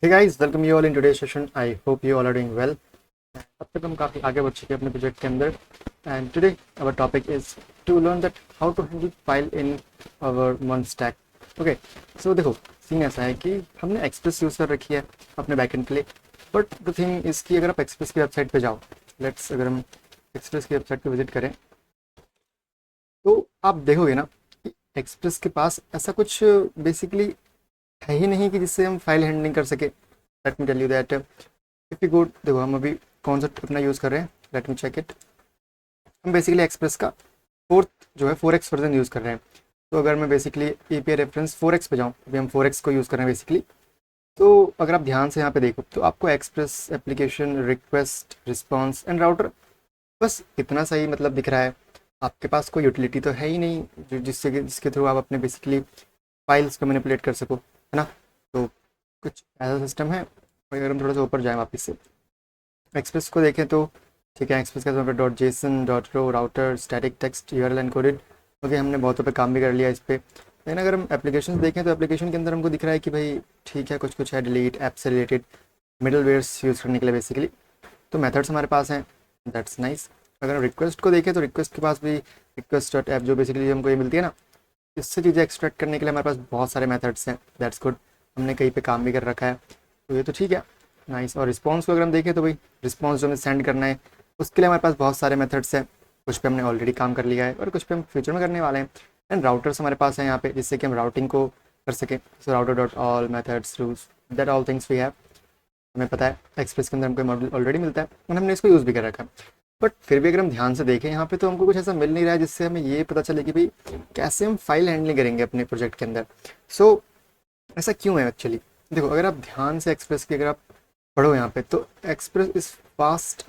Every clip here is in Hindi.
Hey guys, welcome you all in today's session. I hope you all are doing well. अब तक हम काफ़ी आगे बढ़ चुके हैं अपने प्रोजेक्ट के अंदर and today our topic is to learn that how to handle file in our one stack. Okay, so देखो सीन ऐसा है कि हमने एक्सप्रेस यूज़ कर रखी है अपने बैकएंड के लिए. बट द थिंग इज़ कि अगर आप एक्सप्रेस की वेबसाइट पे जाओ, लेट्स अगर हम एक्सप्रेस की वेबसाइट पे विजिट करें तो आप देखोगे ना कि एक्सप्रेस के पास ऐसा कुछ बेसिकली है ही नहीं कि जिससे हम फाइल हैंडलिंग कर सके. Let me tell you that if you go, देखो हम अभी कौन सा अपना यूज़ कर रहे हैं. Let me check it. हम बेसिकली एक्सप्रेस का फोर्थ जो है 4x वर्जन यूज़ कर रहे हैं. तो अगर मैं बेसिकली API रेफरेंस 4x पे जाऊँ, अभी हम 4x को यूज़ कर रहे हैं बेसिकली. तो अगर आप ध्यान से यहाँ पे देखो तो आपको express application request response and router बस इतना सही मतलब दिख रहा है. आपके पास कोई यूटिलिटी तो है ही नहीं जो जिसके थ्रू आप अपने बेसिकली फाइल्स को मैनिपुलेट कर सको, है ना. तो कुछ ऐसा सिस्टम है. अगर हम थोड़ा सा ऊपर जाएं वापस से एक्सप्रेस को देखें तो ठीक है, एक्सप्रेस का dot JSON dot raw router static text URL encoded. Okay, हमने बहुतों पे काम भी कर लिया इस पर. लेकिन अगर हम एप्लीकेशन देखें तो एप्लीकेशन के अंदर हमको दिख रहा है कि भाई ठीक है, कुछ कुछ है डिलीट ऐप से रिलेटेड मिडल वेयर्स यूज़ करने के लिए बेसिकली. तो मेथड्स हमारे पास हैं, दैट्स नाइस. अगर हम रिक्वेस्ट को देखें तो रिक्वेस्ट के पास भी रिक्वेस्ट डॉट ऐप जो बेसिकली हमको ये मिलती है ना, इससे चीज़ें एक्सट्रैक्ट करने के लिए हमारे पास बहुत सारे मेथड्स हैं. दैट्स गुड, हमने कहीं पे काम भी कर रखा है तो ये तो ठीक है, नाइस. और रिस्पॉन्स को अगर हम देखें तो भाई रिस्पॉन्स जो हमें सेंड करना है उसके लिए हमारे पास बहुत सारे मेथड्स हैं. कुछ पे हमने ऑलरेडी काम कर लिया है और कुछ पे हम फ्यूचर में करने वाले हैं. एंड राउटर्स हमारे पास हैं यहाँ पे जिससे कि हम राउटिंग को कर सकें. So router dot all methods rules that all things we have. हमें पता है एक्सप्रेस के अंदर हमको मॉडल ऑलरेडी मिलता है और हमने इसको यूज़ भी कर रखा है. बट फिर भी अगर हम ध्यान से देखें यहाँ पे तो हमको कुछ ऐसा मिल नहीं रहा है जिससे हमें ये पता चले कि भाई कैसे हम फाइल हैंडलिंग करेंगे अपने प्रोजेक्ट के अंदर. सो ऐसा क्यों है एक्चुअली. देखो अगर आप ध्यान से एक्सप्रेस की अगर आप पढ़ो यहाँ पे तो Express is fast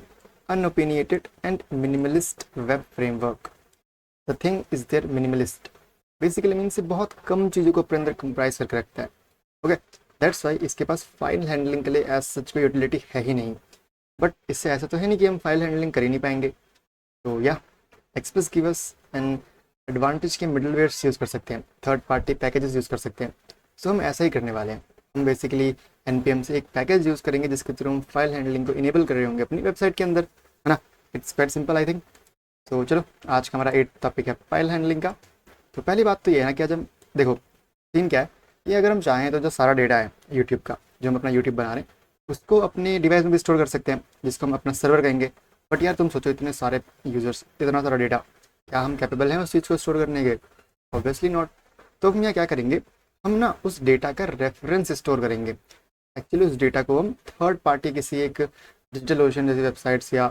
unopinionated and minimalist web framework. The thing is there minimalist basically means बहुत कम चीज़ों को अपने अंदर कंप्राइज करके रखता है. ओके, दैट्स वाई इसके पास फाइल हैंडलिंग के लिए एज सच कोई यूटिलिटी है ही नहीं. बट इससे ऐसा तो है नहीं कि हम फाइल हैंडलिंग कर ही नहीं पाएंगे. तो या express give us an advantage के मिडलवेयर्स यूज़ कर सकते हैं, थर्ड पार्टी पैकेजेस यूज़ कर सकते हैं. सो हम ऐसा ही करने वाले हैं. हम बेसिकली NPM से एक पैकेज यूज़ करेंगे जिसके थ्रू हम फाइल हैंडलिंग को इनेबल कर रहे होंगे अपनी वेबसाइट के अंदर, है ना. It's quite simple I think. तो चलो आज का हमारा 8th टॉपिक है फाइल हैंडलिंग का. तो पहली बात तो ये है ना कि आज हम देखो सीन क्या है. ये अगर हम चाहें तो जो सारा डेटा है यूट्यूब का जो हम अपना यूट्यूब बना रहे हैं उसको अपने डिवाइस में भी स्टोर कर सकते हैं जिसको हम अपना सर्वर कहेंगे. बट यार तुम सोचो इतने सारे यूज़र्स इतना सारा डेटा, क्या हम कैपेबल हैं उस चीज़ को स्टोर करने के? Obviously not. तो हम यहाँ क्या करेंगे, हम ना उस डेटा का रेफरेंस स्टोर करेंगे. एक्चुअली उस डेटा को हम थर्ड पार्टी किसी एक डिजिटल ओशन जैसी वेबसाइट्स या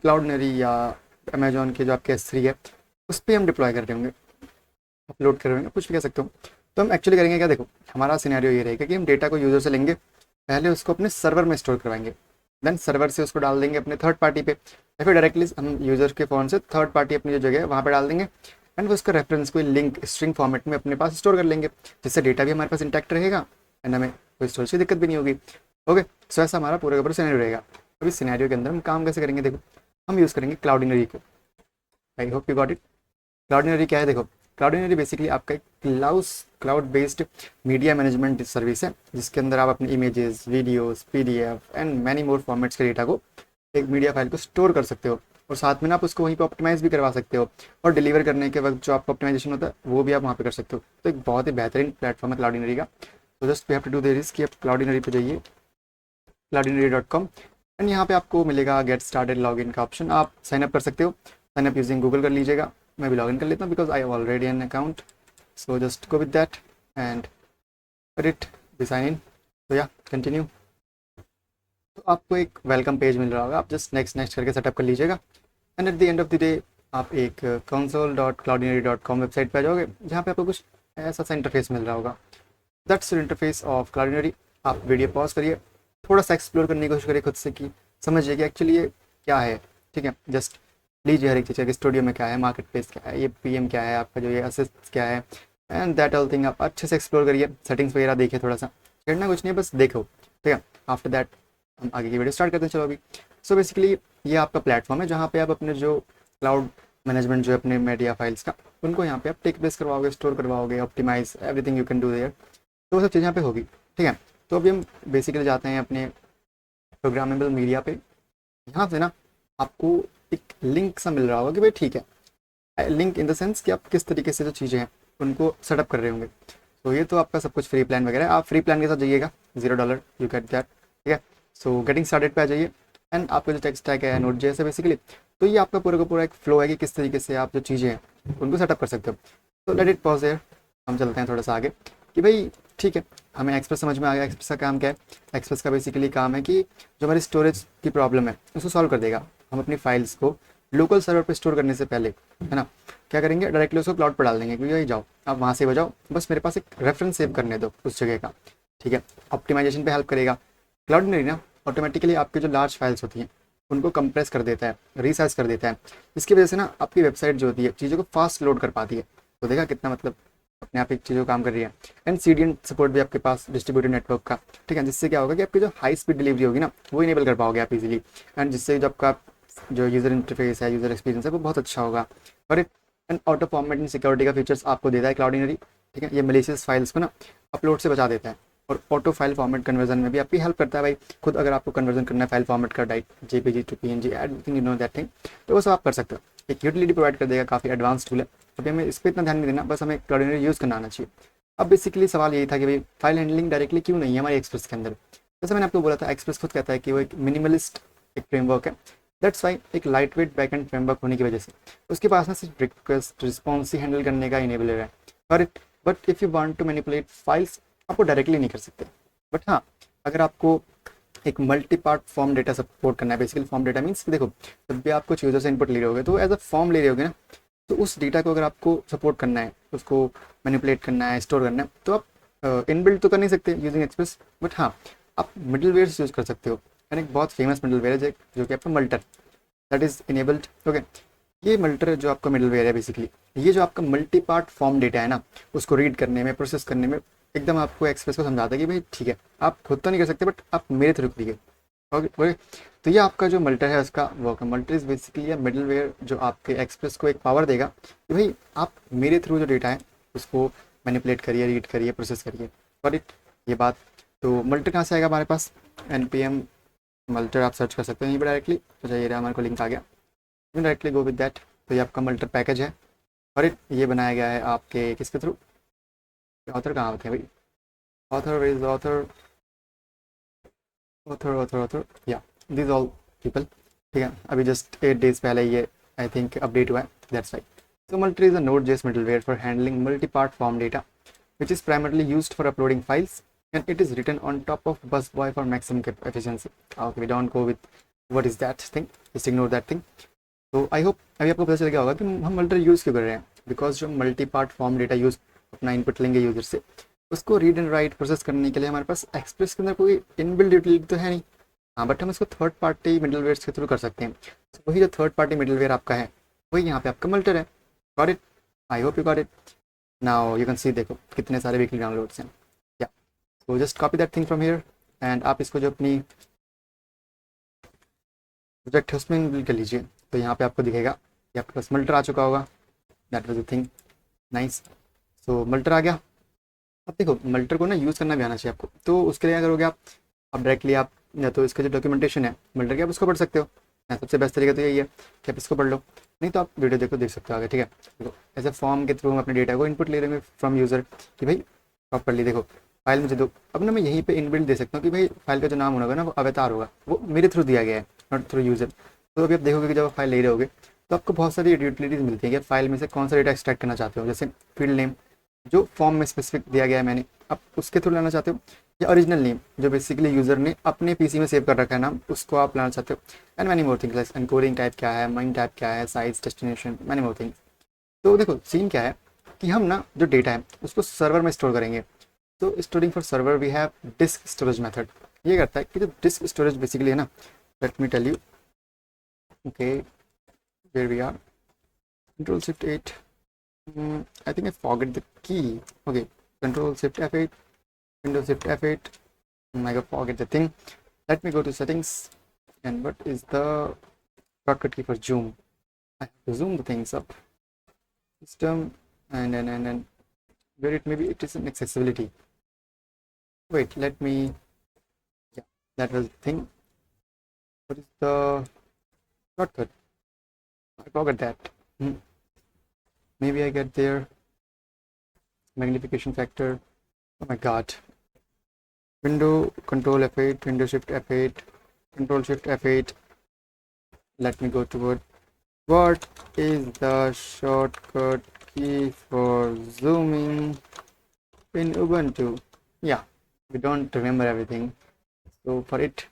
क्लाउडनरी या अमेजोन के जो आपके S3 है उस पर हम डिप्लॉय कर रहे होंगे, अपलोड कर रहे होंगे, कुछ भी कह सकते हो. तो हम एक्चुअली करेंगे क्या, देखो हमारा सिनेरियो ये रहेगा कि हम डेटा को यूज़र से लेंगे, पहले उसको अपने सर्वर में स्टोर करवाएंगे, देन सर्वर से उसको डाल देंगे अपने थर्ड पार्टी पे या फिर डायरेक्टली हम यूज़र के फ़ोन से थर्ड पार्टी अपनी जो जगह है वहाँ पे डाल देंगे. एंड वो उसका रेफरेंस कोई लिंक स्ट्रिंग फॉर्मेट में अपने पास स्टोर कर लेंगे जिससे डेटा भी हमारे पास इंटैक्ट रहेगा एंड हमें कोई स्टोरेज की दिक्कत भी नहीं होगी. ओके, सो ऐसा हमारा पूरा का पूरा सिनेरियो रहेगा. अभी सिनेरियो के अंदर हम काम कैसे करेंगे, देखो हम यूज़ करेंगे क्लाउडिनरी को. I hope you got it. Cloudinary क्या है, देखो क्लाउडिनरी बेसिकली आपका एक cloud based media management service है जिसके अंदर आप अपनी images videos PDF and many more formats के डेटा को एक मीडिया फाइल को स्टोर कर सकते हो और साथ में ना आप उसको वहीं पर ऑप्टिमाइज़ भी करवा सकते हो और डिलीवर करने के वक्त जो आपका ऑप्टिमाइजेशन होता है वो भी आप वहाँ पे कर सकते हो. तो एक बहुत ही बेहतरीन प्लेटफॉर्म है क्लाउडिनरी का. तो just we have to do there is कि आप क्लाउडिनरी पे जाइए cloudinary.com एंड यहाँ पे आपको मिलेगा गेट स्टार्टेड लॉगिन का ऑप्शन. आप साइन अप कर सकते हो, साइन अप यूजिंग गूगल कर लीजिएगा. मैं भी लॉगिन कर लेता हूँ because I have already an account. So just go with that and कर इट बी साइन इन. तो या कंटिन्यू. तो आपको एक वेलकम पेज मिल रहा होगा, आप जस्ट नेक्स्ट नेक्स्ट करके सेटअप कर लीजिएगा. And at the end of the day आप एक console.cloudinary.com वेबसाइट पे आ जाओगे जहाँ पे आपको कुछ ऐसा सा इंटरफेस मिल रहा होगा. That's your interface of Cloudinary. आप वीडियो पॉज करिए, थोड़ा सा एक्सप्लोर करने की कोशिश करिए खुद से कि समझिए कि एक्चुअली ये क्या है. ठीक है, जस्ट लीजिए हर एक चीज़ कि स्टूडियो में क्या है, मार्केट प्लेस क्या है, ये PM क्या है, आपका जो ये असिस्ट क्या है एंड दैट ऑल थिंग आप अच्छे से एक्सप्लोर करिए. सेटिंग्स वगैरह देखिए, थोड़ा सा छेड़ना कुछ नहीं है, बस देखो. ठीक है, आफ्टर दैट हम आगे की वीडियो स्टार्ट करते हैं. चलो अभी सो बेसिकली ये आपका प्लेटफॉर्म है जहाँ पे आप अपने जो क्लाउड मैनेजमेंट जो है अपने मीडिया फाइल्स का उनको यहाँ पे आप टेक प्लेस करवाओगे, स्टोर करवाओगे, optimize everything you can do there. तो वो सब चीज़ यहाँ पे होगी. ठीक है, तो अभी हम बेसिकली जाते हैं अपने प्रोग्रामेबल मीडिया पे। यहाँ से ना आपको एक लिंक सा मिल रहा होगा कि भाई ठीक है, लिंक इन द सेंस कि आप किस तरीके से जो चीज़ें हैं उनको सेटअप कर रहे होंगे। तो ये तो आपका सब कुछ फ्री प्लान वगैरह है, आप फ्री प्लान के साथ जाइएगा, $0 यू गेट दैट, ठीक है। सो गेटिंग स्टार्टेड पे आ जाइए एंड आपका जो टेक स्टैक है नोट जेएस है बेसिकली। तो ये आपका पूरा का पूरा एक फ्लो है कि किस तरीके से आप जो चीज़ें हैं उनको सेटअप कर सकते हो। तो लेट इट पॉज देयर, हम चलते हैं थोड़ा सा आगे कि भाई ठीक है, हमें एक्सप्रेस समझ में आ गया। एक्सप्रेस का काम क्या है? एक्सप्रेस का बेसिकली काम है कि जो हमारी स्टोरेज की प्रॉब्लम है उसको सॉल्व कर देगा। हम अपनी फाइल्स को लोकल सर्वर पे स्टोर करने से पहले, है ना, क्या करेंगे, डायरेक्टली उसको क्लाउड पर डाल देंगे कि भाई जाओ आप वहाँ से बजाओ, बस मेरे पास एक रेफरेंस सेव करने दो उस जगह का, ठीक है। ऑप्टिमाइजेशन पे हेल्प करेगा क्लाउड नहीं ना, ऑटोमेटिकली आपकी जो लार्ज फाइल्स होती हैं उनको कंप्रेस कर देता है, रिसाइज कर देता है। इसकी वजह से ना आपकी वेबसाइट जो होती है चीज़ों को फास्ट लोड कर पाती है। तो देखा कितना मतलब अपने आप एक चीज़ों काम कर रही है। एंड CDN सपोर्ट भी आपके पास डिस्ट्रीब्यूटेड नेटवर्क का, ठीक है, जिससे क्या होगा कि आपकी जो हाई स्पीड डिलीवरी होगी ना वो इनेबल कर पाओगे आप इजीली। एंड जिससे जो आपका जो यूज़र इंटरफेस है, यूज़र एक्सपीरियंस है वो बहुत अच्छा होगा। और and auto format and security का फीचर्स आपको देता है क्लाउडिनरी, ठीक है। ये मलिशियस फाइल्स को ना अपलोड से बचा देता है और ऑटो फाइल फॉर्मेट कन्वर्जन में भी आपकी हेल्प करता है भाई। खुद अगर आपको कन्वर्जन करना है फाइल फॉर्मेट का, diet JPG to PNG everything you know that thing, तो वो सब आप कर सकते हो। एक यूटिलिटी प्रोवाइड कर देगा, काफ़ी एडवांस टूल है। अभी हमें इस पर इतना ध्यान नहीं देना, बस हमें क्लाउडिनरी यूज़ करना आना चाहिए। अब बेसिकली सवाल यही था कि भाई फाइल हैंडलिंग डायरेक्टली क्यों नहीं है हमारे एक्सप्रेस के अंदर। जैसे मैंने आपको बोला था, एक्सप्रेस खुद कहता है कि वो एक मिनिमलिस्ट एक फ्रेमवर्क है। दैट्स वाई एक लाइट वेट बैकएंड फ्रेमवर्क होने की वजह से उसके पास ना सिर्फ रिक्वेस्ट रिस्पॉन्स ही हैंडल करने का इनेबलर है। But if you want to manipulate files, आपको डायरेक्टली नहीं कर सकते। बट हाँ, अगर आपको एक multi part form data support करना है, बेसिकली फॉर्म डेटा मीन्स देखो जब भी आप कुछ यूजर से इनपुट ले रहे होगे तो एज अ फॉर्म ले रहे होगे ना, तो उस डेटा को अगर आपको सपोर्ट करना है, उसको मैनिपुलेट करना है, स्टोर करना है, तो आप इनबिल्ट तो कर नहीं सकते यूजिंग एक्सप्रेस। बट हाँ, आप मिडल वेयर यूज़ कर सकते हो। एंड एक बहुत फेमस मिडल वेयर है जो कि आपका मल्टर, दैट इज़ इनेबल्ड, ओके। ये मल्टर जो आपका मिडल वेयर है बेसिकली, ये जो आपका मल्टी पार्ट फॉर्म डेटा है ना उसको रीड करने में, प्रोसेस करने में एकदम आपको एक्सप्रेस को समझाता है कि भाई ठीक है, आप खुद तो नहीं कर सकते बट आप मेरे थ्रू करिए, ओके ओके। तो ये आपका जो मल्टर है उसका वर्क है। मल्टर इज बेसिकली मिडल वेयर जो आपके एक्सप्रेस को एक पावर देगा कि भाई आप मेरे थ्रू जो डेटा है उसको मैनिपुलेट करिए, रीड करिए, प्रोसेस करिए, फॉर इट ये बात। तो मल्टर कहाँ से आएगा हमारे पास? NPM मल्टर आप सर्च कर सकते हैं यहीं पर डायरेक्टली। तो चाहिए रहा हमारे को लिंक आ गया, you directly go with that. तो ये आपका मल्टर पैकेज है और ये बनाया गया है आपके किसके थ्रू? ऑथर कहाँ होते हैं भाई? ऑथर इज ऑथर, ऑथर या दिस ऑल पीपल, ठीक है। अभी जस्ट 8 days पहले ये आई थिंक अपडेट हुआ है, that's right. So Multir is a Node.js middleware for handling multi-part form data, which is primarily used for uploading files, and it is written on top of Busboy for maximum efficiency. Okay, we don't go with what is that thing, just ignore that thing. तो आई होप अभी आपको पता चल गया होगा कि हम मल्टर यूज़ क्यों कर रहे हैं। बिकॉज जो multi part form data use अपना इनपुट लेंगे यूजर से, उसको रीड एंड राइट प्रोसेस करने के लिए हमारे पास एक्सप्रेस के अंदर कोई इनबिल्ड यूटिलिटी तो है नहीं। हाँ, बट हम इसको थर्ड पार्टी मिडलवेयर के थ्रू कर सकते हैं। तो वही जो थर्ड पार्टी मिडलवेयर आपका है वही यहाँ पे आपका मल्टर है। Got it? I hope you got it. Now you can see, देखो कितने सारे वीकली डाउनलोड्स हैं। या so just copy that thing from here and आप इसको जो अपनी प्रोजेक्ट है उसमें इनबिल्ड कर लीजिए। तो यहाँ पे आपको दिखेगा कि आपके पास मल्टर आ चुका होगा। That was the thing, nice. So Multer आ गया। अब देखो मल्टर को ना यूज़ करना भी आना चाहिए आपको। तो उसके लिए क्या करोगे आप डायरेक्टली आप या तो इसका जो डॉक्यूमेंटेशन है मल्टर की आप उसको पढ़ सकते हो। सबसे बेस्ट तरीका तो यही है कि आप इसको पढ़ लो, नहीं तो आप वीडियो देखो, देख सकते हो आगे, ठीक है। देखो ऐसे फॉर्म के थ्रू हम अपने डेटा को इनपुट ले रहे हैं फ्रॉम यूज़र कि भाई प्रॉपरली देखो फाइल मुझे दो। अब ना मैं यहीं पे इनबिल्ट दे सकता हूँ कि भाई फाइल का जो नाम होगा ना वो अवतार होगा, वो मेरे थ्रू दिया गया है, नॉट थ्रू यूज़र। तो अभी आप देखोगे कि जब आप फाइल ले रहे होगे तो आपको बहुत सारी यूटिलिटीज़ मिलती है कि फाइल में से कौन सा डेटा एक्सट्रैक्ट करना चाहते हो। जैसे फील्ड नेम जो फॉर्म में स्पेसिफिक दिया गया है मैंने, आप उसके थ्रू लाना चाहते हो, या ओरिजिनल नेम जो बेसिकली यूज़र ने अपने पीसी में सेव कर रखा है नाम, उसको आप लाना चाहते हो। And many more things like encoding type क्या है, माइन टाइप क्या है, size, destination, many more things. तो देखो सीन क्या है कि हम ना जो डेटा है उसको सर्वर में स्टोर करेंगे। तो storing for server we have disk storage method. ये करता है कि जो डिस्क स्टोरेज बेसिकली है ना, let me tell you, okay where we are, Control-Shift-8, I think I forget the key. Okay, Control-Shift-F8, Windows-Shift-F8, I forget the thing. Let me go to settings, and what is the shortcut key for zoom? I have to zoom the things up. System and where it maybe it is in accessibility. wait, let me, yeah, that was the thing. What is the shortcut? I forgot that. Hmm. Maybe I get there. Magnification factor. Oh my god. Window control F8, window shift F8, control shift F8. Let me go toward. What is the shortcut key for zooming in Ubuntu? Yeah, we don't remember everything. So for it,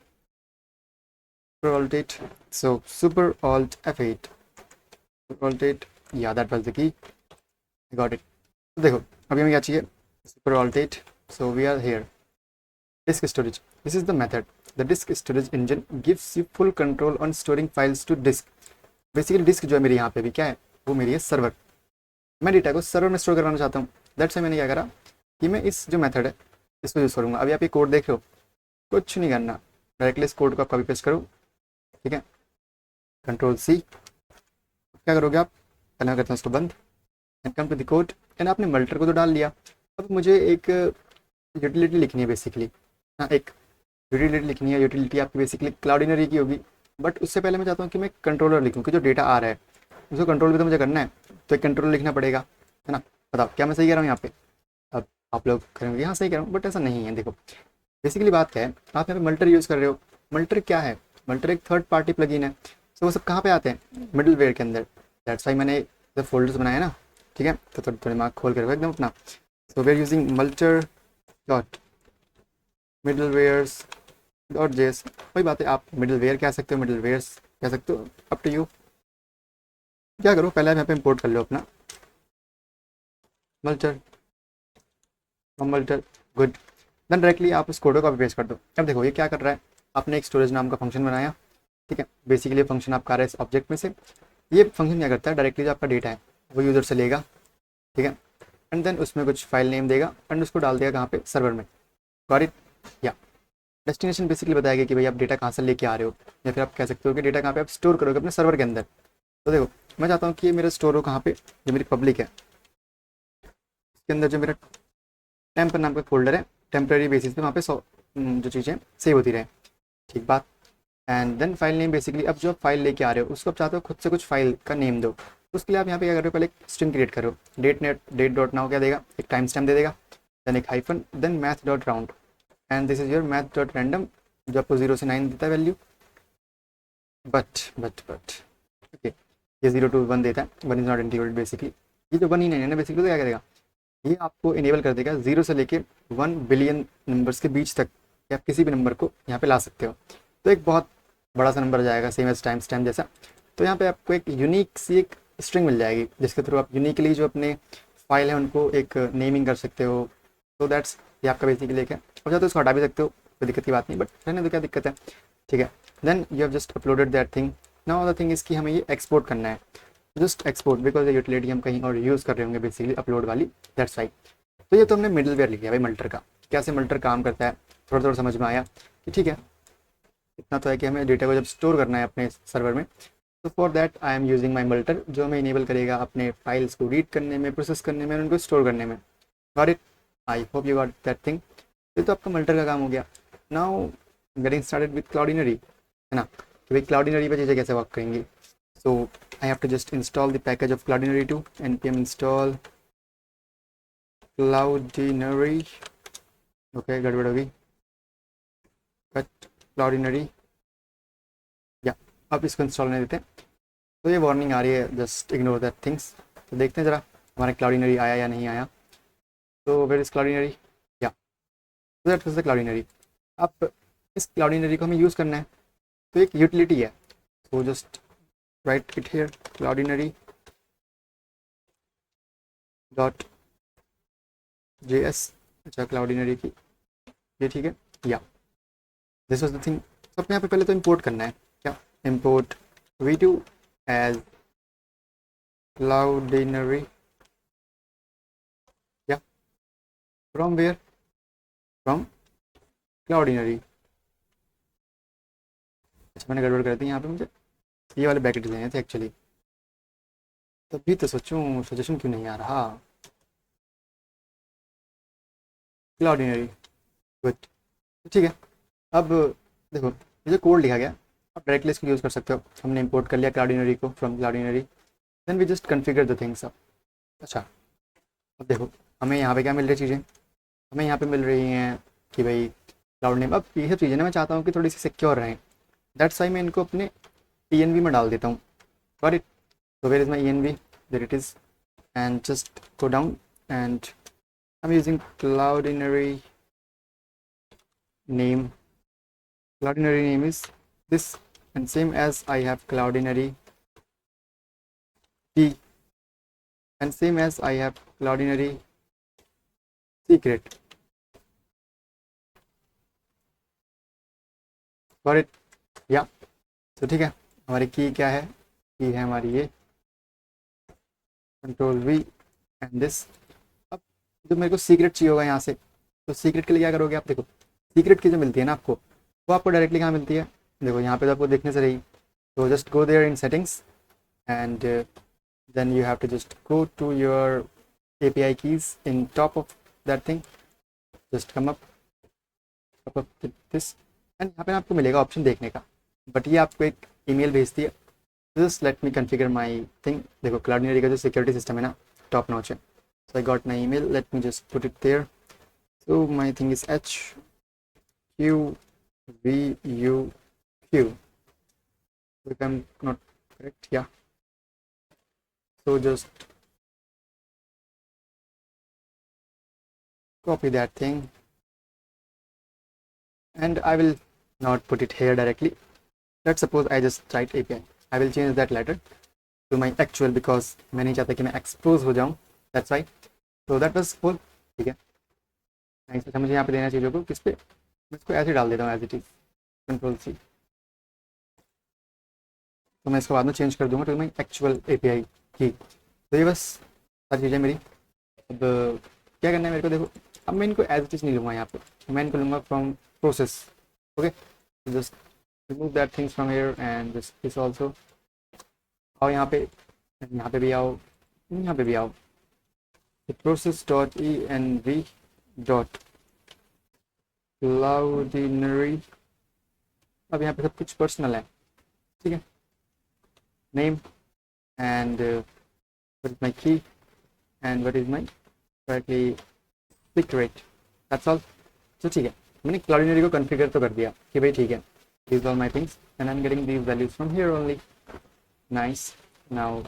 super alt 8. So super alt F8. Super alt 8. Yeah, that was the key. I got it. तो देखो अभी हमें क्या चाहिए? Super alt 8. So we are here. Disk storage. This is the method. The disk storage engine gives you full control on storing files to disk. Basically disk जो है मेरी यहाँ पे भी क्या है, वो मेरी है सर्वर। मैं डेटा को सर्वर में स्टोर करवाना चाहता हूँ। दैट्स वाई मैंने क्या करा कि मैं इस जो मेथड है इसको यूज़ करूँगा। अभी आप ये कोड देख रहे हो, कुछ नहीं करना, डायरेक्टली इस कोड को आप कॉपी पेस्ट करो, ठीक है, कंट्रोल सी। क्या करोगे आप, पहले मैं करता हूँ इसको बंद and come to the code and आपने मल्टर को तो डाल लिया। अब मुझे एक यूटिलिटी लिखनी है बेसिकली। हाँ, एक यूटिलिटी लिखनी है। यूटिलिटी आपकी बेसिकली क्लाउडिनरी की होगी, बट उससे पहले मैं चाहता हूँ कि मैं कंट्रोलर लिखूँ कि जो डेटा आ रहा है उसको कंट्रोल भी तो मुझे करना है, तो एक कंट्रोलर लिखना पड़ेगा, है ना। बताओ क्या मैं सही कह रहा हूँ यहाँ पे? अब आप लोग करेंगे हाँ सही कह रहा हूँ, बट ऐसा नहीं है। देखो बेसिकली बात क्या है, आप यहाँ पे मल्टर यूज़ कर रहे हो। मल्टर क्या है? मल्टर एक थर्ड पार्टी प्लगइन है। तो वो सब कहाँ पे आते हैं? मिडल वेयर के अंदर। दैट्स वाई मैंने जब फोल्डर्स बनाए ना, ठीक है, तो थोड़ा थोड़ा दिमाग खोल कर रखो एकदम अपना। So we are using Multer dot middlewares dot JS. वही बात है, आप मिडल वेयर कह सकते हो, मिडल वेयर्स कह सकते हो, अप टू यू। क्या करो, पहले आप यहाँ पे इंपोर्ट कर लो अपना मल्टर, मल्टर, गुड। देन डायरेक्टली आप उस कोड को कॉपी पेस्ट कर दो। अब देखो ये क्या कर रहा है, आपने एक स्टोरेज नाम का फंक्शन बनाया, ठीक है। बेसिकली फंक्शन आपका आ रहा है इस ऑब्जेक्ट में से। ये फंक्शन क्या करता है, डायरेक्टली जो आपका डेटा है वो यूज़र से लेगा, ठीक है, एंड देन उसमें कुछ फाइल नेम देगा एंड उसको डाल देगा कहाँ पे, सर्वर में। Got it? या डेस्टिनेशन बेसिकली बताएगा कि भाई आप डेटा कहाँ से लेके आ रहे हो, या फिर आप कह सकते हो कि डेटा कहाँ पे आप स्टोर करोगे अपने सर्वर के अंदर। तो देखो मैं चाहता हूँ कि ये मेरा स्टोर हो कहाँ पे, जो मेरी पब्लिक है इसके अंदर, जो मेरा टेम्पर नाम का फोल्डर है, टेम्प्रेरी बेसिस पे वहाँ पे जो चीज़ें सेव होती रहे, ठीक बात। And then file name basically, अब जो आप फाइल लेके आ रहे हो उसको आप चाहते हो खुद से कुछ फाइल का नेम दो। उसके लिए आप यहाँ पे क्या कर रहे हो, पहले एक स्ट्रिंग क्रिएट करो। डेट डॉट नाउ क्या देगा, एक टाइम स्टैम्प दे देगा, देन एक hyphen, then math dot round and this is your math dot random, जो आपको 0 से 9 देता है वैल्यू। बट ओके, ये 0 to 1 देता है, 1 इज नॉट इंटीग्रेटेड बेसिकली। ये जो 1 ही नहीं है ना बेसिकली, तो क्या करेगा, ये आपको इनेबल कर देगा 0 से लेके 1 बिलियन नंबर्स के बीच तक, या आप किसी भी नंबर को यहाँ पे ला सकते हो। तो एक बहुत बड़ा सा नंबर जाएगा, सेम एज टाइम स्टैम्प जैसा। तो यहाँ पे आपको एक यूनिक सी एक स्ट्रिंग मिल जाएगी, जिसके थ्रू आप यूनिकली जो अपने फाइल है उनको एक नेमिंग कर सकते हो। तो दैट्स, ये आपका बेसिकली एक है। और चाहे तो इसको हटा भी सकते हो, कोई दिक्कत की बात नहीं, बट रहने तो क्या दिक्कत है, ठीक है। Then you have just uploaded that thing. Now the thing is कि हमें ये एक्सपोर्ट करना है। जस्ट एक्सपोर्ट, बिकॉज ये यूटिलिटी हम कहीं और यूज़ कर रहे होंगे बेसिकली अपलोड वाली, दैट्स वाई। तो ये तो हमने मिडल वेयर लिख लिया भाई मल्टर का, कैसे मल्टर काम करता है थोड़ा थोड़ा समझ में आया कि ठीक है। इतना तो है कि हमें डेटा को जब स्टोर करना है अपने सर्वर में, तो for that I am using my Multer, जो हमें इनेबल करेगा अपने फाइल्स को रीड करने में, प्रोसेस करने में, उनको स्टोर करने में। Got it? I hope you got that thing. ये तो आपका मल्टर का काम हो गया। नाउ गेटिंग स्टार्टेड विथ क्लाउडिनरी, है ना, कि भाई क्लाउडिनरी पर चीज़ें कैसे वर्क करेंगी। So I have to just install the package of Cloudinary to npm install Cloudinary. Okay, गड़बड़ होगी, बट क्लाउडिनरी, या अब इसको इंस्टॉल नहीं देते। तो ये वार्निंग आ रही है, जस्ट इग्नोर दैट थिंग्स। तो देखते हैं ज़रा हमारा क्लाउडिनरी आया या नहीं आया। तो वेयर इज़ क्लाउडिनरी, या दैट इज द क्लाउडिनरी। अब इस क्लाउडिनरी को हमें यूज़ करना है, तो एक यूटिलिटी है। तो just write it here, Cloudinary dot JS. अच्छा, क्लाउडिनरी की ये ठीक है, या दिस वाज द थिंग। तो अपने यहाँ पे पहले तो इंपोर्ट करना है, क्या, इंपोर्ट v2 एज क्लाउडिनरी, या फ्रॉम वेयर, फ्रॉम क्लाउडिनरी। अच्छा मैंने गड़बड़ कर दी यहाँ पे, मुझे ये वाले बैकेट लेने थे एक्चुअली, तभी तो सोचूं सजेशन क्यों नहीं आ रहा। क्लाउडिनरी, गुड, ठीक है। अब देखो ये जो कोड लिखा गया, आप डायरेक्टली इसको यूज़ कर सकते हो। हमने इंपोर्ट कर लिया क्लाउडिनरी को from Cloudinary, then we just configure the things अब। अच्छा, अब देखो हमें यहाँ पे क्या मिल रही चीज़ें, हमें यहाँ पे मिल रही हैं कि भाई क्लाउड नेम। अब ये सब चीज़ें ना मैं चाहता हूँ कि थोड़ी सी सिक्योर रहें, दैट्स वाई मैं इनको अपने ENV में डाल देता हूँ। Got it? so where is my env, there it is, and just go down, and I'm using cloudinary name. Cloudinary name is this, and same as I have cloudinary key, and same as I have cloudinary secret. Got it? Yeah. तो ठीक है, हमारी की क्या है, की है हमारी ये Ctrl+V एंड दिस। अब जो मेरे को सीक्रेट चाहिए होगा यहाँ से, तो सीक्रेट के लिए क्या करोगे आप, देखो सीक्रेट की जो मिलती है ना आपको, वो आपको डायरेक्टली कहाँ मिलती है, देखो यहाँ पे तो आपको देखने से रही। तो just go there in settings, and then you have to just go to your API keys in top of that thing, just come up with this, and यहाँ पे आपको मिलेगा ऑप्शन देखने का, बट ये आपको एक ईमेल भेजती है। Just let me configure my thing. देखो क्लाउडनरी का जो सिक्योरिटी सिस्टम है ना, टॉप नॉच है। So I got my email, let me just put it there. So my thing is HQVUQ, if I'm not correct, yeah. So just copy that thing, and I will not put it here directly. Let's suppose I just write API. I will change that letter to my actual, because मैं नहीं चाहता कि मैं expose हो जाऊँ, that's why. So that was whole, ठीक है। नहीं सोचा मुझे यहाँ पे देना चीज़ों को किस पे, मैं इसको ऐसे डाल देता हूँ एज इट इज़, Ctrl+C। तो मैं इसको बाद में चेंज कर दूंगा टू माई एक्चुअल API की। तो ये बस सारी चीज़ें मेरी। अब क्या करना है मेरे को, देखो अब मैं इनको एज इट इज़ नहीं लूँगा यहाँ पे, मैं इनको लूँगा from process. Okay, just remove that things from here, and this also. आओ यहाँ पे भी आओ, यहाँ पे भी आओ। process.env.cloudinary। अब यहाँ पे सब कुछ पर्सनल है, ठीक है। Name and what is my key and what is my correctly secret, that's all। तो ठीक है, मैंने क्लाउडिनरी को कॉन्फ़िगर तो कर दिया कि भाई ठीक है, these all my things and I'm getting these values from here only, nice। now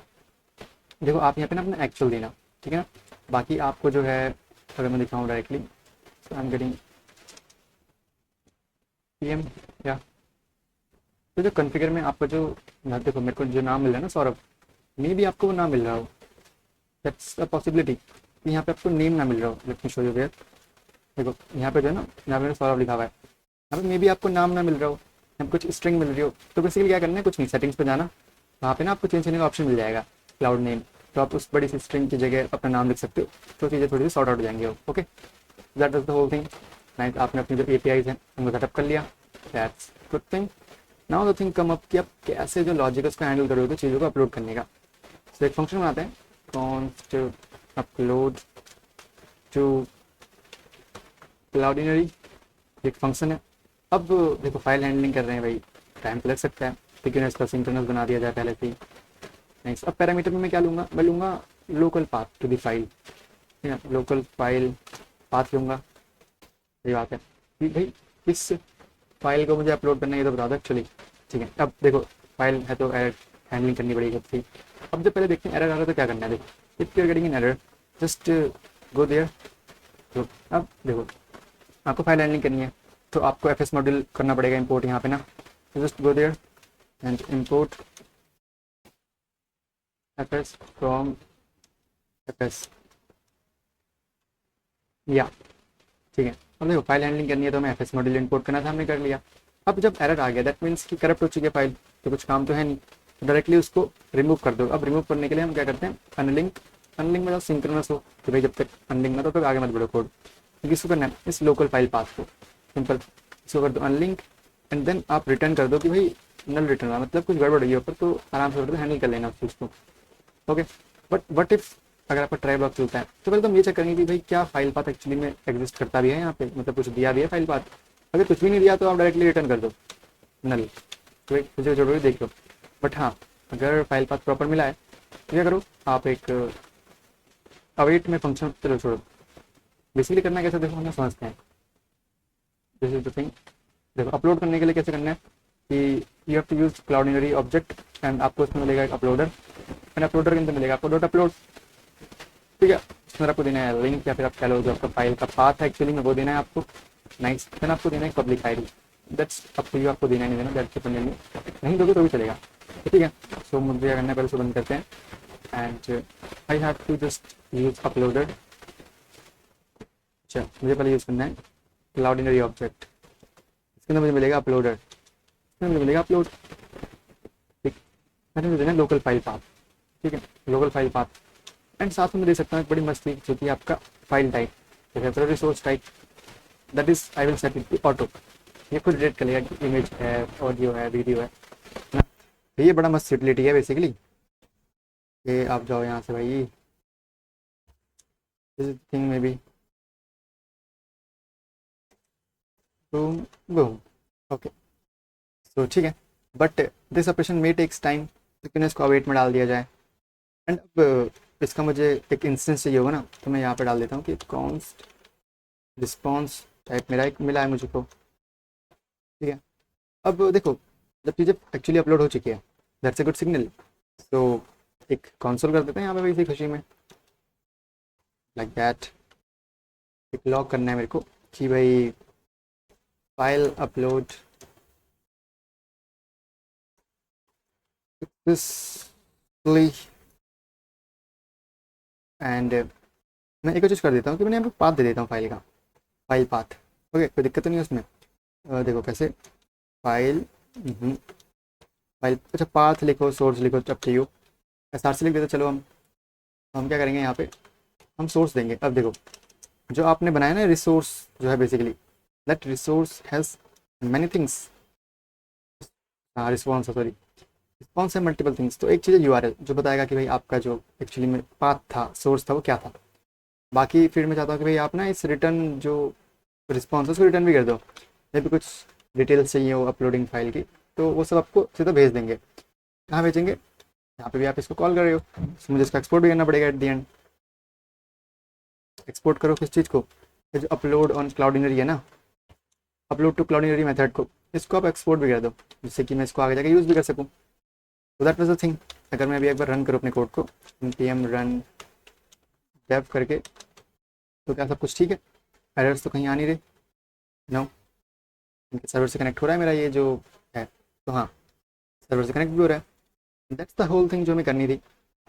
देखो आप यहाँ पे ना अपना एक्चुअल देना, ठीक है ना। बाकी आपको जो है अगर मैं दिखाऊँ directly, so I'm getting PM, या तो जो कॉन्फ़िगर में आपको जो देखो मेरे को जो नाम मिल रहा है ना सौरभ, मे भी आपको वो नाम मिल रहा हो, दैट्स अ पॉसिबिलिटी कि यहाँ पे आपको नेम ना मिल रहा हो। Let me show you where. देखो यहाँ पे जो है ना, यहाँ पे सौरभ लिखा हुआ है, यहाँ पे मे भी आपको नाम ना मिल रहा हो, यहाँ पे कुछ स्ट्रिंग मिल रही हो। तो बेसिकली क्या करना है, कुछ नहीं, सेटिंग्स पे जाना, वहाँ पे ना आपको चेंज करने का ऑप्शन मिल जाएगा क्लाउड नेम। तो आप उस बड़ी सी स्ट्रिंग की जगह अपना नाम लिख सकते हो, तो चीज़ें थोड़ी सी सॉर्ट आउट हो जाएंगे। Okay, that is the whole thing. Nice, आपने अपनी जो APIs हैं उनको सेटअप कर लिया, that's good thing. Now the thing come up कि आप कैसे जो लॉजिक उसको हैंडल करोगे चीज़ों को अपलोड करने का। तो एक फंक्शन बनाते हैं, const upload to cloudinary, एक फंक्शन है। अब देखो फाइल हैंडलिंग कर रहे हैं भाई, टाइम तो लग सकता है, लेकिन इसका सिंक्रोनस बना दिया जाए पहले से ही। नेक्स्ट, अब पैरामीटर में मैं क्या लूँगा, मैं लूँगा local path to the file, ठीक है, लोकल फाइल पाथ लूँगा। सही बात है कि भाई किस फाइल को मुझे अपलोड करना है ये तो बता दो एक्चुअली, ठीक है। अब देखो फाइल है तो एरर हैंडलिंग करनी पड़ेगी खुद से। अब जब पहले देखते हैं एरर आ रहा है तो क्या करना है, देखो if you are getting an error just go there. तो अब देखो आपको फाइल हैंडलिंग करनी है तो आपको FS मॉड्यूल करना पड़ेगा इंपोर्ट यहाँ पे ना। तो just go there and import FS from FS, या ठीक है। अब देखो फाइल हैंडलिंग करनी है तो हमें FS मॉड्यूल इंपोर्ट करना था, हमने कर लिया। अब जब एरर आ गया दैट मीन्स कि करप्ट हो चुकी है फाइल, तो कुछ काम तो है नहीं, तो डायरेक्टली उसको रिमूव कर दो। अब रिमूव करने के लिए हम क्या करते हैं, अनलिंक में जब सिंक्रोनस हो कि भाई जब तक अनलिंक ना तो फिर आगे मत बढ़ो कोड, क्योंकि इसको करना है इस लोकल फाइल पाथ को सिंपल इसको कर दो अनलिंक, एंड देन आप रिटर्न कर दो कि भाई नल रिटर्न हुआ, मतलब कुछ गड़बड़ हुई ऊपर तो आराम से हैंडल कर लेना उस चीज़ को। ओके, बट वट इफ अगर आपका ट्राई ब्लॉक चलता है तो पहले तो हम ये चेक करेंगे कि भाई क्या फाइल पाथ एक्चुअली में एग्जिस्ट करता भी है यहाँ पे, मतलब कुछ दिया भी है फाइल पाथ। अगर कुछ भी नहीं दिया तो आप डायरेक्टली रिटर्न कर दो नल, तो एक मुझे जरूरी देख लो। बट हाँ, अगर फाइल पाथ प्रॉपर मिला है तो क्या करो, आप एक अवेट में फंक्शन, चलो छोड़ो, बेसिकली करना कैसे देखो हम समझते हैं। This is the thing. देखो अपलोड करने के लिए कैसे करना है कि you have to use Cloudinary object and आपको उसमें मिलेगा एक अपलोडर, एंड अपलोडर के अंदर मिलेगा आपको डॉट अपलोड। ठीक है, उसमें आपको देना है लिंक या फिर आप कह लो जो आपका फाइल का पाथ है एक्चुअली में वो देना है आपको। नाइस, देन आपको देना है public ID. That's up to you, आपको देना नहीं देना, दैट्स डिपेंडेंट, नहीं दोगे तो भी चलेगा। ठीक है, सो मुझे क्या करना है, पहले से बंद करते हैं and I have to just use uploader. अच्छा, मुझे पहले यूज़ करना है क्लाउडिनरी ऑब्जेक्ट, इसके अंदर मुझे मिलेगा अपलोडर, इसके अंदर मुझे मिलेगा अपलोड। ठीक, मैंने मुझे देना लोकल फाइल पाथ। ठीक है, लोकल फाइल पाथ एंड साथ में दे सकता हूँ एक बड़ी मस्त चीज़ जो कि आपका फाइल टाइप, जैसे resource type, that is I will set it auto. ये खुद डिटेक्ट कर लेगा कि इमेज है, ऑडियो है, वीडियो है ना। तो ये बड़ा मस्त यूटिलिटी है बेसिकली। ये आप जाओ यहाँ से भाई, दिस थिंग में भी बूम बूम, ओके। सो ठीक है, but this operation may takes time, तो क्यों इसको अवेट में डाल दिया जाए। एंड अब इसका मुझे एक इंस्टेंस चाहिए होगा ना, तो मैं यहाँ पे डाल देता हूँ कि कॉन्स्ट रिस्पॉन्स टाइप मेरा एक मिला है मुझको। ठीक है, अब देखो जब चीज़ें एक्चुअली अपलोड हो चुकी है, दैट्स अ गुड सिग्नल। तो एक कंसोल कर देते हैं यहाँ पे वैसी खुशी में, लाइक दैट। एक लॉग करना है मेरे को कि भाई फाइल अपलोड सक्सेसफुली, एंड मैं एक चीज़ कर देता हूँ कि मैंने यहाँ पे पाथ दे देता हूँ फाइल का, फाइल पाथ। ओके, कोई दिक्कत तो नहीं है उसमें। देखो कैसे, फाइल फाइल, अच्छा पाथ लिखो, सोर्स लिखो, अब चाहिए एस आर सी लिख देते। चलो हम क्या करेंगे यहाँ पे, हम सोर्स देंगे। अब देखो जो आपने बनाया ना रिसोर्स जो है basically, that resource has many things, हाँ रिस्पॉन्स, सॉरी रिस्पॉन्स है मल्टीपल थिंग्स। तो एक चीज़ है यूआरएल जो बताएगा कि भाई आपका जो एक्चुअली में पाथ था, सोर्स था, वो क्या था। बाकी फिर मैं चाहता हूँ कि भाई आप ना इस रिटर्न जो रिस्पॉन्स है उसको रिटर्न भी कर दो, जब भी कुछ डिटेल्स चाहिए हो अपलोडिंग फाइल की, तो वो सब आपको सीधा भेज देंगे। कहाँ भेजेंगे, यहाँ पे भी आप इसको कॉल कर रहे हो, तो मुझे इसका एक्सपोर्ट भी करना पड़ेगा एट दी एंड। एक्सपोर्ट करो किस चीज़ को, ये जो अपलोड ऑन क्लाउडिनरी है ना, अपलोड टू क्लाउडिनरी मेथड को, इसको आप एक्सपोर्ट भी कर दो, जिससे कि मैं इसको आगे जाकर यूज़ भी कर सकूँ। तो दैट वाज द थिंग। अगर मैं अभी एक बार रन करूँ अपने कोड को, npm रन डेव करके, तो क्या सब कुछ ठीक है, एरर्स तो कहीं आ नहीं रहे, नो। इनके सर्वर से कनेक्ट हो रहा है मेरा ये जो है, तो हाँ सर्वर से कनेक्ट भी हो रहा है। दैट्स द होल थिंग जो हमें करनी थी।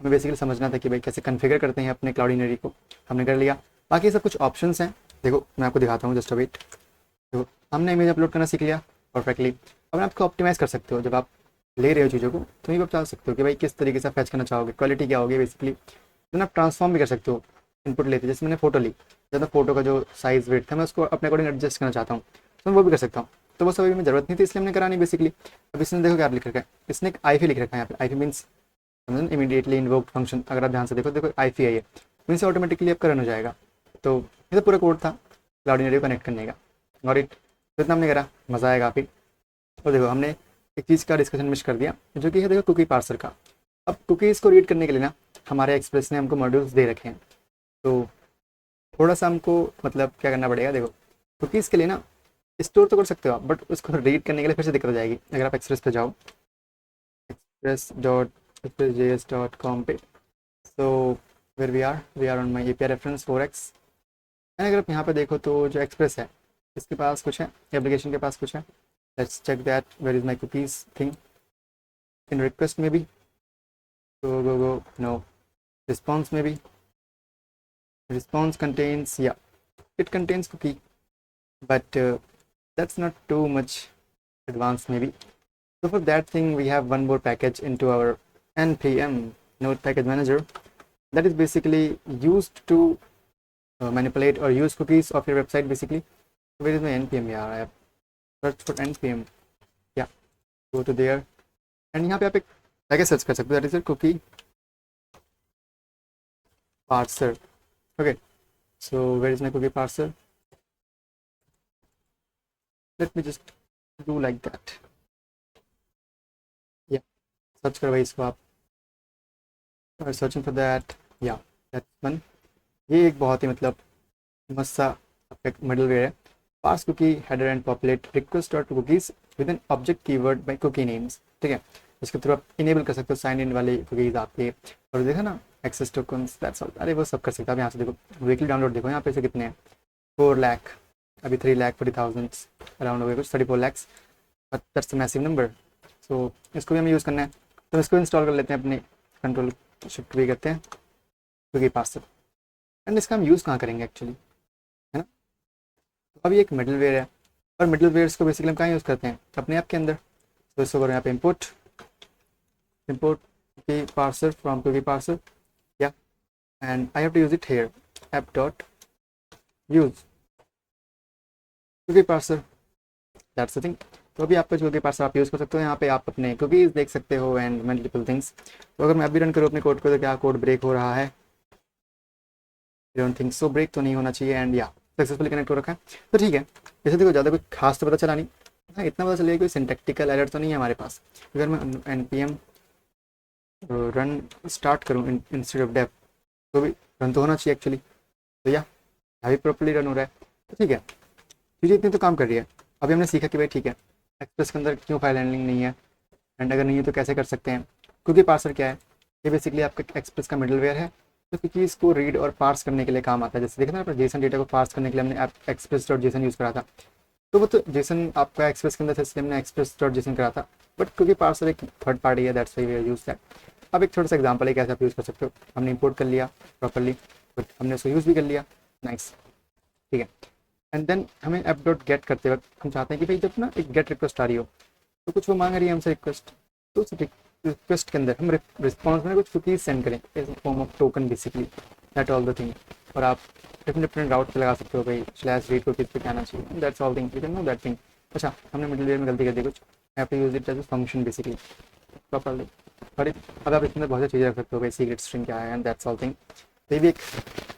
हमें बेसिकली समझना था कि भाई कैसे कन्फिगर करते हैं अपने क्लाउडिनरी को, हमने कर लिया। बाकी सब कुछ ऑप्शंस हैं, देखो मैं आपको दिखाता हूँ, जस्ट वेट। देखो हमने इमेज अपलोड करना सीख लिया परफेक्टली। अब मैं आपको ऑप्टिमाइज़ कर सकते हो, जब आप ले रहे हो चीज़ों को तो ये आप बता सकते हो कि भाई किस तरीके से फैच करना चाहोगे, क्वालिटी क्या होगी बेसिकली। तो आप ट्रांसफॉर्म भी कर सकते हो, इनपुट लेते, जैसे मैंने फोटो ली, ज़्यादा फोटो का जो साइज़ वेट था मैं उसको अपने अकॉर्डिंग एडजस्ट करना चाहता हूँ, तो मैं वो भी कर सकता हूँ। तो वो सब अभी में ज़रूरत नहीं थी, इसलिए हमने करा नहीं बेसिकली। अब इसने देखो क्या लिख रखा है, इसने एक आईफी लिख रखा है यहाँ पे। आईफी मीन्स इमीडिएटली इन्वोक्ड फंक्शन। अगर आप ध्यान से देखो, देखो आईफी है ये, मीन्स ऑटोमेटिकली आपका रन हो जाएगा। तो ये तो पूरा कोड था क्लाउडिनरी को कनेक्ट करने का, और इट तो इतना हमने करा, मज़ा आएगा काफ़ी। और देखो हमने एक चीज़ का डिस्कशन मिस कर दिया, जो कि है देखो कुकी पार्सर का। अब कुकीज़ को रीड करने के लिए ना हमारे एक्सप्रेस ने हमको मॉड्यूल्स दे रखे हैं, तो थोड़ा सा हमको मतलब क्या करना पड़ेगा। देखो कुकीज़ के लिए ना स्टोर तो कर सकते हो आप, बट उसको रीड करने के लिए फिर से दिक्कत हो जाएगी। अगर आप एक्सप्रेस पे जाओ, express.expressjs.com पे, so where we are on my API reference 4x। एंड अगर आप यहाँ पे देखो तो जो एक्सप्रेस है इसके पास कुछ है, एप्लीकेशन के पास कुछ है। Let's check that, where is my cookies thing in request में भी, गो नो, रिस्पॉन्स में भी, response contains, yeah, it contains cookie, but that's not too much advanced maybe. So for that thing we have one more package into our npm node package manager that is basically used to manipulate or use cookies of your website basically. So where is my npm? Yeah, I have searched for npm, yeah, go to there and यहाँ पे आप एक package सर्च कर सकते हो, that is a cookie parser. Okay, so where is my cookie parser? Let me just do like that. Yeah, search करो भाई इसको आप, सर्चिंग फॉर दैट, या दैट्स वन. ये एक बहुत ही मतलब मस्त सा आपका मिडलवेयर है. Parse cookie header and populate request dot cookies with an object keyword by cookie names. ठीक है, इसके थ्रू आप इनेबल कर सकते हो साइन इन वाली कुकीज आपके. और देखा ना एक्सेस टोकन्स, दैट्स ऑल. अरे वो सब कर सकते हो आप. यहाँ से देखो वीकली डाउनलोड देखो यहाँ पे से कितने हैं, 4 लाख, अभी 3,40,000 अराउंड हो गए कुछ, 34 lakhs. That's a massive number. So इसको भी हमें यूज़ करना है, तो इसको इंस्टॉल कर लेते हैं अपने कंट्रोल शिफ्ट भी करते हैं कुकी पार्सर. एंड इसका हम यूज़ कहाँ करेंगे एक्चुअली, है ना. तो अभी एक मिडलवेयर है, और मिडलवेयर्स को बेसिकली हम कहाँ यूज़ करते हैं, अपने ऐप के अंदर. तो इसको करो यहाँ पे import cookie parser from cookie parser, या and I have to use it here, app dot use cookie parser, that's the thing. तो अभी आपका जो कुकी पार्सर आप यूज़ कर सकते हो. यहाँ पे आप अपने कुकीज़ देख सकते हो एंड मल्टीपल थिंग्स. तो अगर मैं अभी रन करूँ अपने कोड को, तो क्या कोड ब्रेक हो रहा है? डोंट थिंक सो, ब्रेक तो नहीं होना चाहिए. एंड या सक्सेसफुली कनेक्ट हो रखा है, तो ठीक है. जैसे देखो ज़्यादा कोई खास तो पता चला नहीं. हाँ, इतना पता चलेगा कोई सिंटैक्टिकल एरर तो नहीं है हमारे पास. अगर मैं npm रन स्टार्ट करूँ इंस्टेड ऑफ डेव, तो भी रन तो होना चाहिए एक्चुअली. तो या अभी प्रॉपर्ली रन हो रहा है, तो ठीक है. चीज़ें इतनी तो काम कर रही है. अभी हमने सीखा कि भाई ठीक है, एक्सप्रेस के अंदर क्यों फाइल हैंडलिंग नहीं है, एंड अगर नहीं है तो कैसे कर सकते हैं. कुकी पार्सर क्या है? ये बेसिकली आपका एक्सप्रेस का मिडलवेयर है, तो कुकीज़ को रीड और पार्स करने के लिए काम आता है. जैसे देखा ना अपने जेसन डेटा को पार्स करने के लिए हमने एक्सप्रेस डॉट जेसन यूज़ करा था. तो वो तो जेसन आपका एक्सप्रेस के अंदर था, इसलिए हमने एक्सप्रेस डॉट जेसन करा था. बट कुकी पार्सर एक थर्ड पार्टी है, that's why we use that. अब एक छोटा सा एग्जांपल है कैसे आप यूज़ कर सकते हो. हमने इंपोर्ट कर लिया प्रॉपरली, बट हमने उसको यूज़ भी कर लिया, नाइस. ठीक है. एंड देन हमें ऐप डॉट गेट करते वक्त हम चाहते हैं कि भाई जब ना एक गेट रिक्वेस्ट आ रही हो, तो कुछ वो मांग रही है हमसे रिक्वेस्ट, तो उस रिक्वेस्ट के अंदर हम रिस्पॉन्स में कुछ कुकीज सेंड करें as form of token basically, that all the thing. और आप डिफरेंट राउट पे लगा सकते हो भाई स्लैश रीड कुकीज पे क्या आना चाहिए, that's all thing, you can know that thing. अच्छा, हमने मिडलवेयर में गलती कर दी कुछ, I have to use it as a function basically properly. और अब आप इसमें बहुत सारी चीज़ें रख सकते हो भाई, सीक्रेट स्ट्रिंग क्या है, एंड दैट्स ऑल थिंग. तो ये भी एक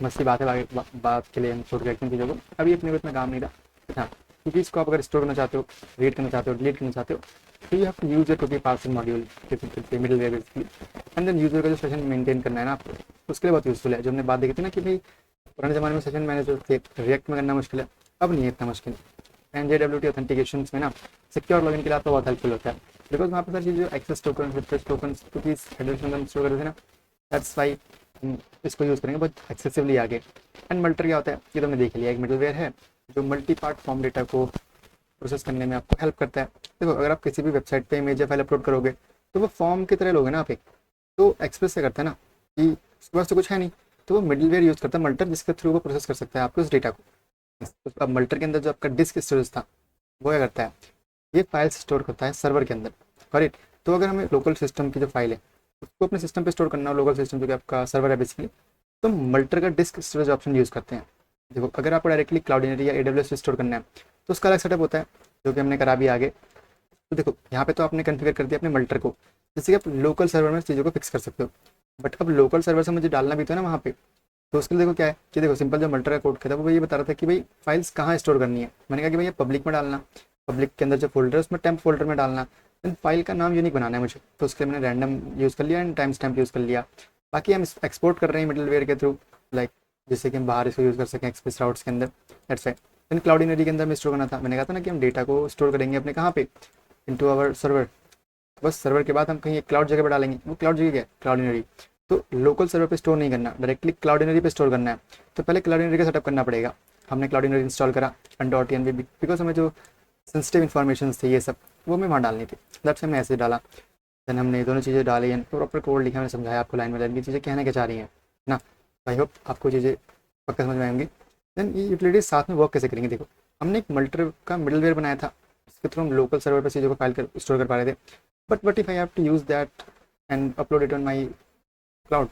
मस्ती बात है, बात के लिए हम छोड़ रखते हैं चीज़ों को. अभी अपने को इतना काम नहीं था. हाँ, कुकीज़ को आप अगर स्टोर करना चाहते हो, रीड करना चाहते हो, डिलीट करना चाहते हो, तो you have to use your cookie parser module middleware basically. And then user का जो सेशन मेंटेन करना है ना आपको, उसके लिए बहुत यूजफुल है. जो हमने बात देखी थी ना कि भाई पुराने ज़माने में सेशन मैनेजर थे, रिएक्ट में करना मुश्किल है, अब नहीं है इतना मुश्किल. NJWT ऑथेंटिकेशन में ना सिक्योर लॉगिन के लिए आपको बहुत हेल्पफुल होता है, बिकॉज वहाँ पर सारी चीज़ जो access token, request token, cookies headers में हम स्टोर करते थे ना, दैट्स वाई इसको यूज़ करेंगे बहुत एक्सेसिवली आगे. एंड मल्टर क्या होता है, ये तो हमने देख लिया, एक मिडलवेयर है जो मल्टी पार्ट फॉर्म डेटा को प्रोसेस करने में आपको हेल्प करता है. देखो अगर आप किसी भी वेबसाइट पे इमेज या फाइल अपलोड करोगे, तो वो फॉर्म की तरह लोगे ना आप एक, तो एक्सप्रेस से करता है ना कि उसके पास तो कुछ है नहीं, तो वो मिडलवेयर यूज़ करता है मल्टर, जिसके थ्रू वो प्रोसेस कर सकता है आपके उस डेटा को. अब मल्टर के अंदर जो आपका डिस्क स्टोरेज था, वो क्या करता है, ये फाइल स्टोर करता है सर्वर के अंदर, करेक्ट. तो अगर हमें लोकल सिस्टम की जो फाइल है उसको अपने सिस्टम पे स्टोर करना हो, लोकल सिस्टम जो कि आपका सर्वर है बेसिकली, तो मल्टर का डिस्क स्टोरेज ऑप्शन यूज़ करते हैं. देखो अगर आपको डायरेक्टली क्लाउडिनरी या AWS पे स्टोर करना है, तो उसका अलग सेटअप होता है, जो कि हमने करा भी आगे. तो देखो यहाँ पे तो आपने कन्फिगर कर दिया अपने मल्टर को, जैसे कि आप लोकल सर्वर में चीज़ों को फिक्स कर सकते हो. बट अब लोकल सर्वर से मुझे डालना भी तो है ना वहाँ पे, तो उसके लिए देखो क्या है कि देखो सिंपल जो मल्टर का कोड था वो ये बता रहा था कि भाई फाइल्स कहाँ स्टोर करनी है. मैंने कहा कि भाई पब्लिक में डालना, पब्लिक के अंदर जो फोल्डर है उसमें टेम्प फोल्डर में डालना, देन फाइल का नाम यूनिक बनाना है मुझे, तो उसके लिए मैंने रैंडम यूज़ कर लिया एंड टाइम स्टैम्प यूज़ कर लिया. बाकी हम एक्सपोर्ट कर रहे हैं मिडलवेयर के थ्रू, लाइक जिससे कि हम बाहर इसको यूज़ कर सकें एक्सप्रेस राउट्स के अंदर, दैट्स वाई. देन क्लाउडिनरी के अंदर में स्टोर करना था, मैंने कहा था ना कि हम डेटा को स्टोर करेंगे अपने कहाँ पे, इनटू आवर सर्वर. बस सर्वर के बाद हम कहीं एक क्लाउड जगह पर डालेंगे, वो क्लाउड जगह क्या है, क्लाउडिनरी. तो लोकल सर्वर पे स्टोर नहीं करना, डायरेक्टली क्लाउडिनरी पे स्टोर करना है. तो पहले क्लाउडिनरी का सेटअप करना पड़ेगा. हमने क्लाउडिनरी इंस्टॉल करा .env, बिकॉज हमें जो सेंसिटिव इन्फॉर्मेशन थी ये सब वो हमें वहाँ डालनी थी, दैट्स हमने ऐसे डाला. देन हमने दोनों चीज़ें डाली एंड प्रॉपर कोड लिखा, मैंने समझाया आपको लाइन बाय लाइन की चीज़ें कहने क्या चाह रही हैं ना. आई होप आपको चीज़ें पक्का समझ में आएंगी. देन ये यूटिलिटीज साथ में वर्क कैसे करेंगे. देखो हमने एक मल्टर का मिडलवेयर बनाया था, इसके थ्रू हम लोकल सर्वर पर चीज़ों को फाइल कर स्टोर कर पा रहे थे. But what if I have to use that and upload it on my cloud,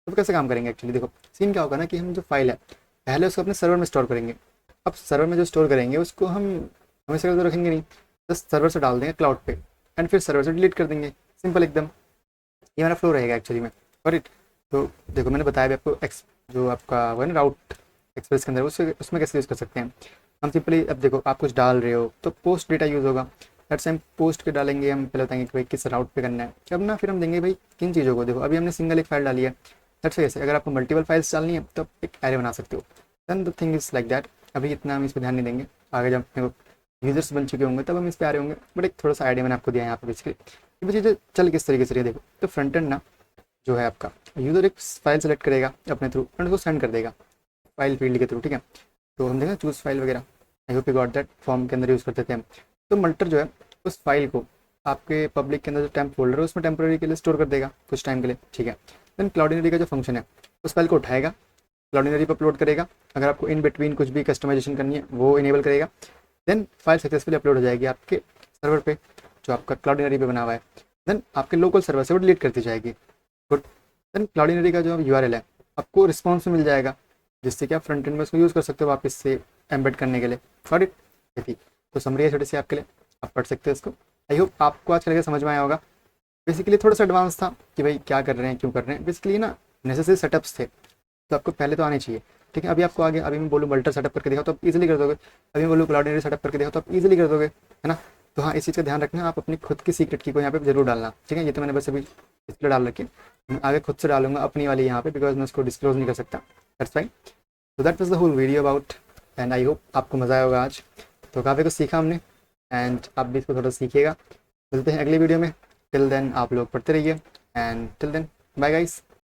तो कैसे काम करेंगे एक्चुअली. देखो सीन क्या होगा ना कि हम जो फाइल है पहले उसको अपने सर्वर में स्टोर करेंगे. अब सर्वर में जो स्टोर करेंगे उसको हम हमेशा तो रखेंगे नहीं, जस्ट सर्वर से डाल देंगे क्लाउड पे एंड फिर सर्वर से डिलीट कर देंगे, सिंपल एकदम. ये मेरा फ्लो रहेगा एक्चुअली में, और इट. तो देखो मैंने बताया भी आपको जो आपका वो है ना राउट एक्सप्रेस के अंदर, उसमें कैसे यूज़ कर सकते हैं हम। सिंपली अब देखो आप कुछ डाल रहे हो तो पोस्ट डेटा यूज़ होगा, दैट्स हम पोस्ट के डालेंगे, हम पहले बताएंगे कि भाई किस राउट पे करना है, अब ना फिर हम देंगे भाई किन चीज़ों को। देखो अभी हमने सिंगल एक फाइल डाली है, दैट्स कैसे अगर आपको मल्टीपल फाइल्स डालनी है तो आप एक एरे बना सकते हो। Then the thing is like that, अभी इतना हम इस पर ध्यान नहीं देंगे, आगे जब अपने यूजर्स बन चुके होंगे तब हम इस पर आ रहे होंगे, बट एक थोड़ा सा आइडिया मैंने आपको दिया है यहाँ पे बेसिकली ये चीज़ें चल किस तरीके से रही है। देखो तो फ्रंट एंड ना जो है आपका यूज़र एक फाइल सेलेक्ट करेगा अपने थ्रू एंड उसको सेंड कर देगा फाइल फील्ड के थ्रू, ठीक है। तो हम देखें चूज़ फाइल वगैरह, आई hope you got that, form के अंदर यूज़ करते थे हम। तो मल्टर जो है उस फाइल को आपके पब्लिक के अंदर जो टेम्प फोल्डर है उसमें टेम्पररी के लिए स्टोर कर देगा कुछ टाइम के लिए, ठीक है। देन क्लाउडिनरी का जो फंक्शन है उस फाइल को उठाएगा, क्लाउडिनरी पर अपलोड करेगा, अगर आपको इन बिटवीन कुछ भी कस्टमाइजेशन करनी है वो इनेबल करेगा। देन फाइल सक्सेसफुली अपलोड हो जाएगी आपके सर्वर पे जो आपका क्लाउडिनरी पे बना हुआ है। देन आपके लोकल सर्वर से वो डिलीट कर दी जाएगी। गुड। देन क्लाउडिनरी का जो यूआरएल है आपको रिस्पॉन्स में मिल जाएगा, जिससे कि आप फ्रंट एंड में उसको यूज़ कर सकते हो वापस से एम्बेड करने के लिए। Got it. थी तो समरी है छोटी सी आपके लिए, आप पढ़ सकते हो इसको। आई होप आपको आज करके समझ में आया होगा। बेसिकली थोड़ा सा एडवांस था कि भाई क्या कर रहे हैं क्यों कर रहे हैं, बेसिकली ना नेसेसरी सेटअप्स थे तो आपको पहले तो आने चाहिए, ठीक है। अभी आपको आगे अभी मैं बोलूँ मल्टर सेटअप करके दिखाओ तो आप इजीली कर दोगे, अभी मैं बोलूँ क्लाउडिनरी सेटअप करके दिखाओ तो आप इजीली कर दोगे, है ना। तो हाँ इस चीज़ का ध्यान रखना, आप अपनी खुद की सीक्रेट की को यहाँ पे जरूर डालना, ठीक है। ये तो मैंने बस अभी इसलिए डाल रखी, मैं आगे खुद से डालूंगा अपनी वाली यहाँ पे, बिकॉज मैं उसको डिस्क्लोज नहीं कर सकता, दैट्स फाइन। तो that was the whole video about, and I hope आपको मज़ा आया होगा आज। तो काफ़ी कुछ सीखा हमने एंड आप भी इसको थोड़ा सीखिएगा। मिलते हैं अगली वीडियो में, टिल देन आप लोग पढ़ते रहिए and till then bye guys.